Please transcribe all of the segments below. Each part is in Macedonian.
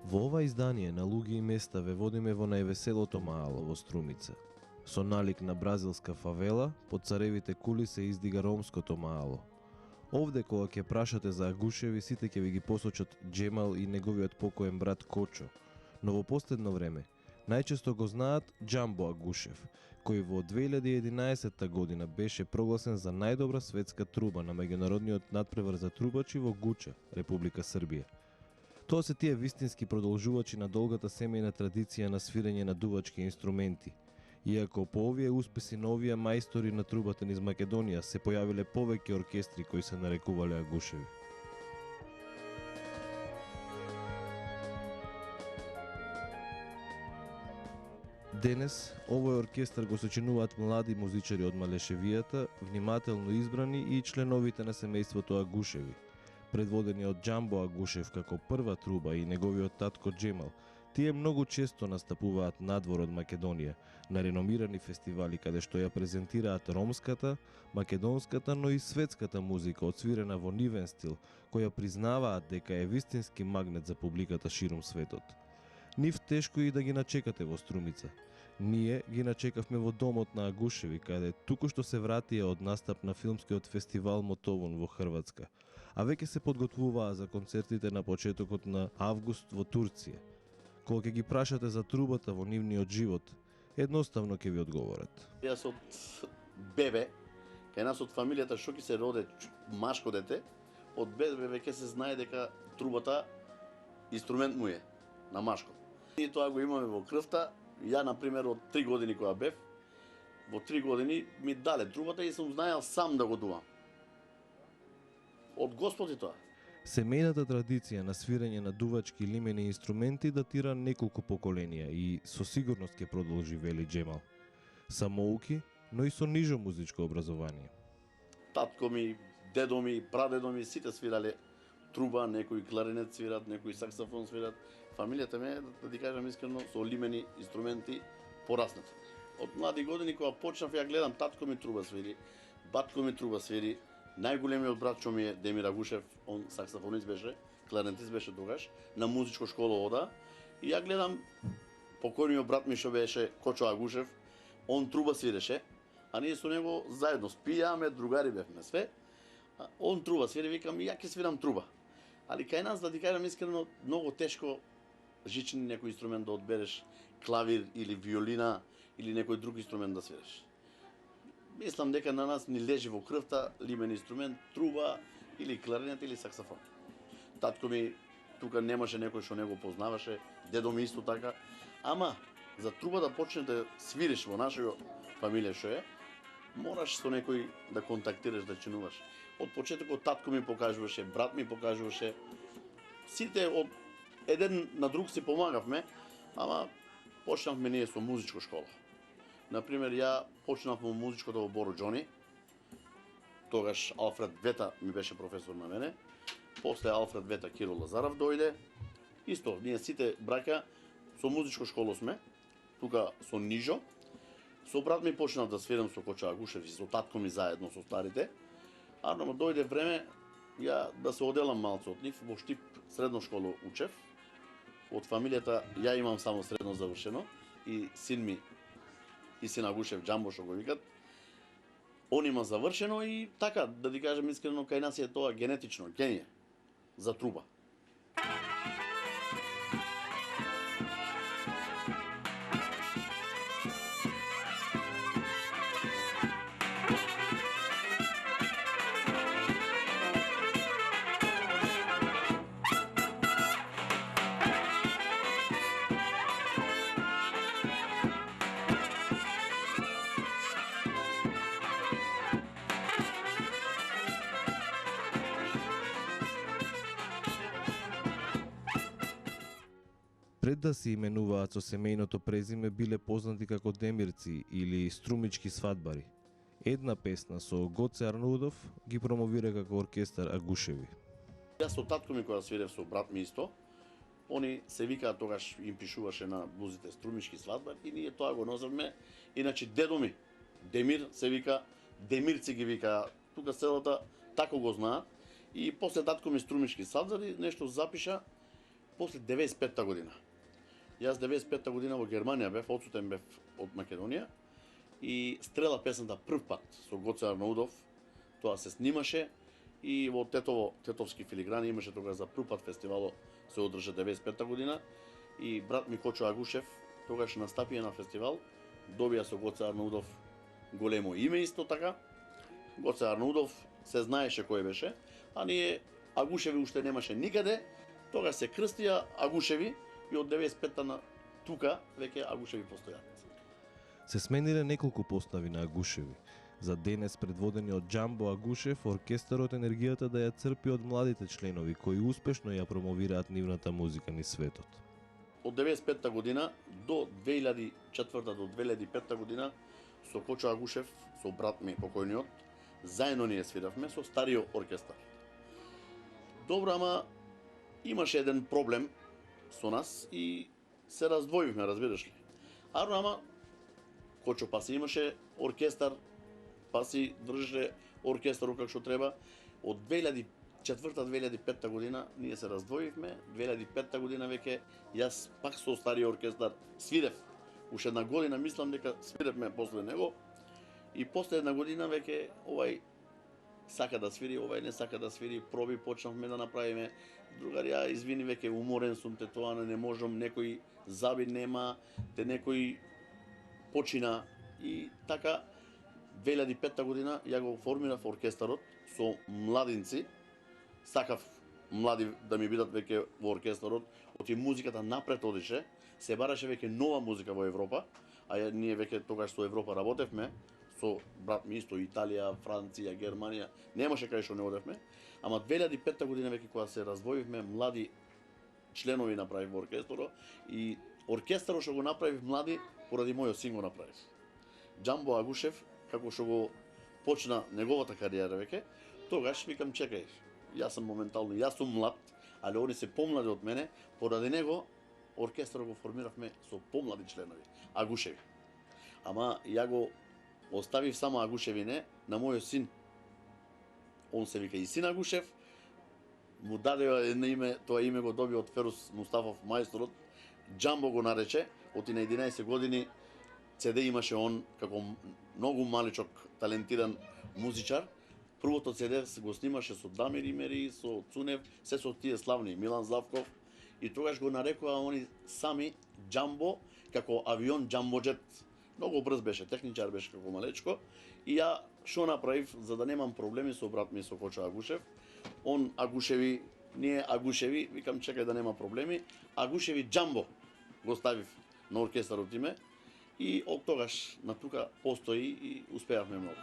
Во ова издание на луѓе и места ве водиме во највеселото маало во Струмица. Со налик на бразилска фавела, под царевите кули се издига ромското маало. Овде кога ќе прашате за Агушеви, сите ќе ви ги посочат Джемал и неговиот покоен брат Кочо, но во последно време најчесто го знаат Џамбо Агушев, кој во 2011 година беше прогласен за најдобра светска труба на меѓународниот надпревар за трубачи во Гуча, Република Србија. Тоа се тие вистински продолжувачи на долгата семејна традиција на свирење на дувачки инструменти. Иако по овие успеси на овие мајстори на трубата низ Македонија се појавиле повеќе оркестри кои се нарекувале Агушеви. Денес, овој оркестар го сочинуваат млади музичари од Малешевијата, внимателно избрани и членовите на семејството Агушеви, предводени од Џамбо Агушев како прва труба и неговиот татко Джемал. Тие многу често настапуваат надвор од Македонија, на реномирани фестивали каде што ја презентираат ромската, македонската, но и светската музика одсвирена во нивен стил, која признаваат дека е вистински магнет за публиката ширум светот. Нив тешко и да ги начекате во Струмица. Ние ги начекавме во домот на Агушеви, каде туку што се вратија од настап на филмскиот фестивал Мотовун во Хрватска, а веќе се подготвуваа за концертите на почетокот на август во Турција. Кога ќе ги прашате за трубата во нивниот живот, едноставно ќе ви одговорат. Јас од бебе, кај нас од фамилијата што ќе се роде машко дете, од бебе веќе се знае дека трубата инструмент му е на машко. И тоа го имаме во крвта. Ја, например, од 3 години кога бев, во 3 години ми дале трубата и сум знаел сам да го дувам. Од Господ и тоа. Семејната традиција на свирење на дувачки лимени инструменти датира неколку поколенија и со сигурност ќе продолжи, вели Джемал. Самоуки, но и со нижо музичко образование. Татко ми, дедо ми, прадедо ми сите свирале труба, некои кларинет свират, некои саксофон свират. Фамилијата ме, да ти кажам искрено, со лимени инструменти пораснат. Од млади години кога почнав ја гледам, татко ми труба свири, батко ми труба свири, најголемиот брат што ми е Демир Агушев, он саксофонист беше, кларинетист беше тогаш, на музичко школа ода, и ја гледам покојниот брат ми што беше Кочо Агушев, он труба свиреше, а ние со него заедно спијаме, другари бевме све, он труба свири, викам, ја ќе свирам труба. Али кај нас, да ти кажам искрено, многу тешко жичен некој инструмент да одбереш, клавир или виолина или некој друг инструмент да свириш. Мислам дека на нас ни лежи во крвта лимен инструмент, труба или кларинет или саксофон. Татко ми тука немаше некој што не го познаваше, дедо ми исто така, ама за труба да почне да свириш во нашата фамилија што е, мораш со некој да контактираш, да чинуваш. Од почетокот татко ми покажуваше, брат ми покажуваше. Сите од еден на друг си помагавме, ама почнавме ние со музичко школа. Например, ја почнав во музичкото во Боро Џони. Тогаш Алфред Вета ми беше професор на мене. После Алфред Вета Киро Лазаров дојде. Исто, ние сите браќа со музичко школа сме. Тука со Нижо. Со брат ми почнав да свирам со Кочо Агушев и со татко ми заедно со старите. А но дојде време ја да се оделам малце од нив. Во Штип средно школа учев. Од фамилијата ја имам само средно завршено и син ми и син Агушев Џамбо што го викат. Он има завршено и така, да ти кажам искрено, кај нас е тоа генетично, генија за труба. Пред да се именуваат со семејното презиме биле познати како Демирци или Струмички свадбари. Една песна со Гоце Арнудов ги промовира како оркестар Агушеви. Јас со татко ми кога свирев со брат ми исто, они се викаат тогаш им пишуваше на блузите Струмички свадбари и ние тоа го носевме. Иначе дедо ми Демир се вика, Демирци ги вика, тука селата тако го знаат. И после татко ми Струмички свадбари нешто запиша после 95-та година. Јас 95-та година во Германија бев, одсутен бев од Македонија и стрела песната прв пат со Гоце Арнаудов. Тоа се снимаше и во Тетовски филиграни имаше тогаш за прв пат фестивало се одржа 95-та година и брат ми Кочо Агушев тогаш настапија на фестивал, добија со Гоце Арнаудов големо име исто така. Гоце Арнаудов се знаеше кој беше, а ние Агушеви уште немаше никаде. Тогаш се крстија Агушеви и од 95-та на тука веќе Агушеви постојат. Се смениле неколку постави на Агушеви. За денес предводени од Џамбо Агушев, оркестарот енергијата да ја црпи од младите членови кои успешно ја промовираат нивната музика низ светот. Од 95-та година до 2004-та до 2005-та година со Кочо Агушев, со брат ми покојниот, заедно ние свиравме со стариот оркестар. Добро, ама имаше еден проблем со нас и се раздвоивме, разбираш ли. Ама Кочо паси имаше оркестар, паси држеше оркестарот како што треба. Од 2004-2005 година ние се раздвоивме. 2005 година веќе јас пак со стариот оркестар свирев. Уште една година мислам дека свиревме после него. И после една година веќе овај сака да свири, овај не сака да свири, проби почнавме да направиме. Другари, ја извини, веќе уморен сум, те тоа не можам, некој заби нема, те некој почина и така 2005 година ја го формирав оркестарот со младинци. Сакав млади да ми бидат веќе во оркестарот, оти музиката напред одише, се бараше веќе нова музика во Европа, а ние веќе тогаш со Европа работевме, со брат ми исто Италија, Франција, Германија, немаше кај што не одевме, ама 2005 година веќе кога се раздвоивме, млади членови направив во оркестарот и оркестарот што го направив млади поради мојот син го направив. Џамбо Агушев, како што го почна неговата кариера веќе, тогаш викам чекај, јас сум моментално, јас сум млад, али они се помлади од мене, поради него оркестарот го формиравме со помлади членови, Агушеви. Ама ја го оставив само Агушеви не на мојот син. Он се вика и син Агушев, му даде едно име, тоа име го доби од Ферус Мустафов мајсторот, Џамбо го нарече, оти на 11 години CD имаше он како многу маличок талентиран музичар. Првото CD го снимаше со Дамир Имери, со Цунев, се со тие славни, Милан Злавков. И тогаш го нарекува они сами Џамбо, како авион Џамбоџет. Многу брз беше, техничар беше како малечко. И ја што направив, за да немам проблеми со брат ми, со Кочо Агушев. Он Агушеви, ние Агушеви, викам чекај да нема проблеми. Агушеви Џамбо го ставив на оркестарот име. И од тогаш на тука постои и успеавме многу.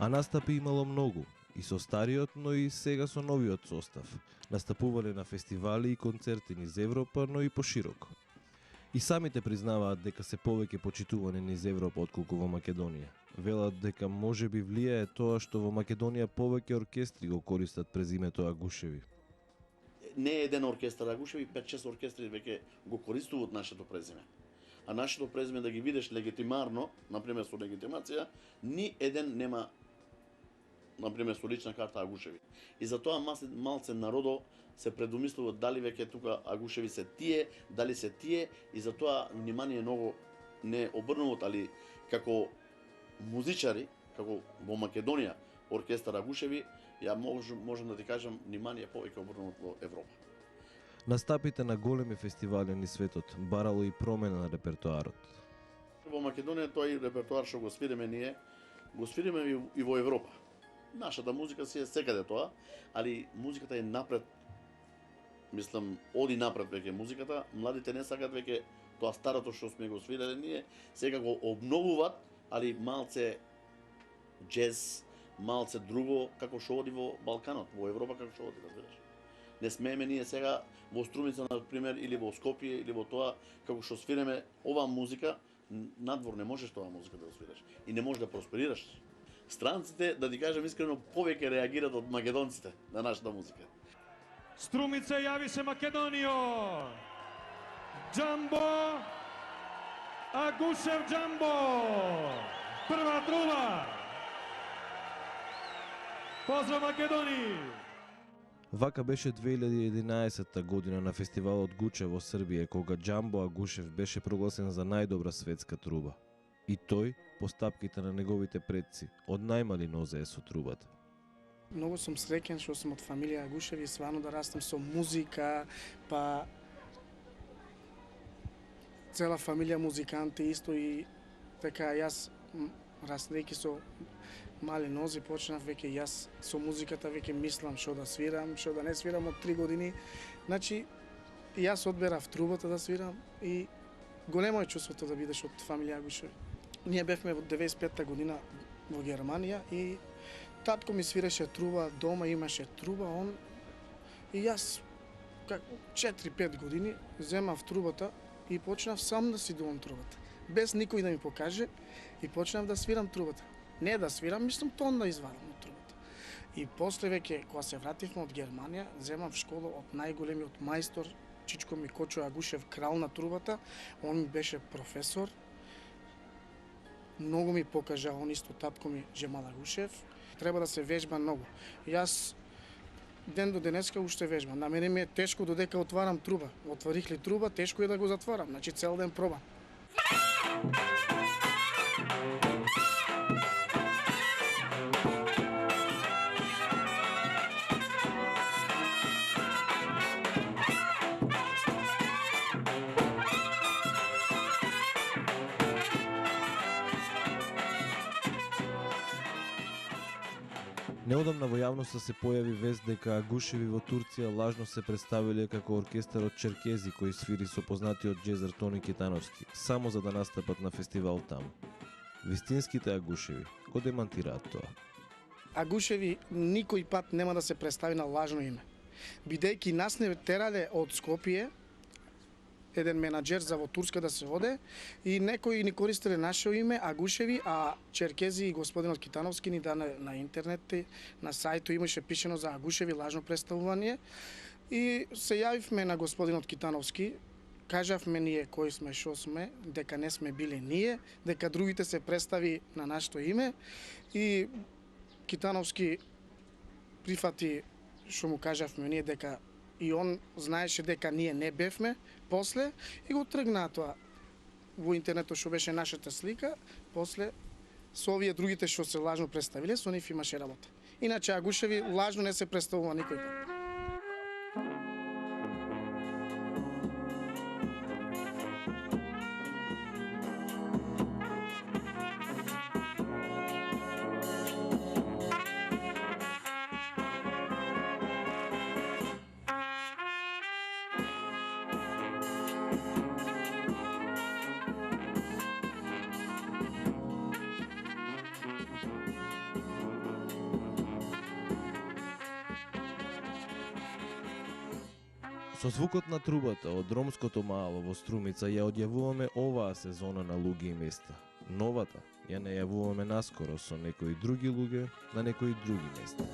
А настапи имало многу, и со стариот, но и сега со новиот состав. Настапувале на фестивали и концерти низ Европа, но и пошироко. И самите признаваат дека се повеќе почитувани низ Европа отколку во Македонија. Велат дека можеби влијае тоа што во Македонија повеќе оркестри го користат презимето Агушеви. Не е еден оркестар Агушеви, 5-6 оркестри веќе го користуваат нашето презиме. А нашето презиме да ги видиш легитимарно, например со легитимација, ни еден нема, например со лична карта Агушеви. И затоа малце народо се предумислува дали веќе тука Агушеви се тие, дали се тие, и затоа внимание многу не обрнуваат, али како музичари, како во Македонија оркестар Агушеви, ја можам да ти кажам, внимание повеќе обрнуваат во Европа. Настапите на големи фестивали низ светот барало и промена на репертоарот. Во Македонија тој репертоар што го свириме ние, го свириме и во Европа. нашата музика си е секаде тоа, али музиката е напред. Мислам, оди напред веќе музиката, младите не сакат веќе тоа старото што сме го свиреле ние, сега го обновуваат, али малце джез, малце друго, како што оди во Балканот, во Европа како што оди, разбираш. Не смееме ние сега во Струмица, на пример, или во Скопје, или во тоа, како што свиреме оваа музика, надвор не можеш тоа музика да го свираш и не можеш да просперираш. Странците, да ти кажам искрено, повеќе реагираат од македонците на нашата музика. Струмица, јави се Македонијо. Джамбо Агушев Джамбо. Прва труба. Поздрав Македонија. Вака беше 2011 година на фестивалот Гуче во Србија, кога Джамбо Агушев беше прогласен за најдобра светска труба. И тој, по стапките на неговите предци, од најмали нозе е со трубата. Многу сум среќен што сум од фамилија Агушеви, свано да растам со музика, па цела фамилија музиканти исто и така јас растејќи со мали нози почнав веќе јас со музиката веќе мислам што да свирам, што да не свирам од 3 години. Значи јас одберав трубата да свирам и големо е чувството да бидеш од фамилија Агушеви. Ние бевме во 95-та година во Германија и татко ми свиреше труба, дома имаше труба, он и јас 4-5 години земав трубата и почнав сам да си дувам трубата. Без никој да ми покаже и почнав да свирам трубата. Не да свирам, мислам тон да извадам од трубата. И после веќе кога се вративме од Германија, земав школа од најголемиот мајстор Чичко Микочо Агушев, крал на трубата. Он ми беше професор. Многу ми покажа, он исто татко ми Джемал Агушев. Треба да се вежба многу. Јас ден до денеска уште вежбам. На мене ми е тешко додека отварам труба. Отворих ли труба, тешко е да го затварам. Значи цел ден пробам. Неодамна во јавноста се појави вест дека Агушеви во Турција лажно се представиле како оркестарот Черкези кој свири со познатиот џезер Тони Китановски, само за да настапат на фестивал таму. Вистинските Агушеви го демантираат тоа. Агушеви никој пат нема да се представи на лажно име. Бидејќи нас не терале од Скопје, еден менаџер за во Турска да се оде и некои ни користеле наше име Агушеви, а Черкези и господинот Китановски ни даде на интернет, на сајтот имаше пишено за Агушеви лажно представување и се јавивме на господинот Китановски, кажавме ние кои сме, шо сме, дека не сме биле ние, дека другите се представи на нашето име и Китановски прифати што му кажавме ние дека и он знаеше дека ние не бевме после и го тргна тоа во интернетот што беше нашата слика, после со овие другите што се лажно представиле, со нив имаше работа. Иначе Агушеви лажно не се представува никој пат. Со звукот на трубата од Ромското мало во Струмица ја одјавуваме оваа сезона на Луѓе и места. Новата ја најавуваме наскоро со некои други луѓе на некои други места.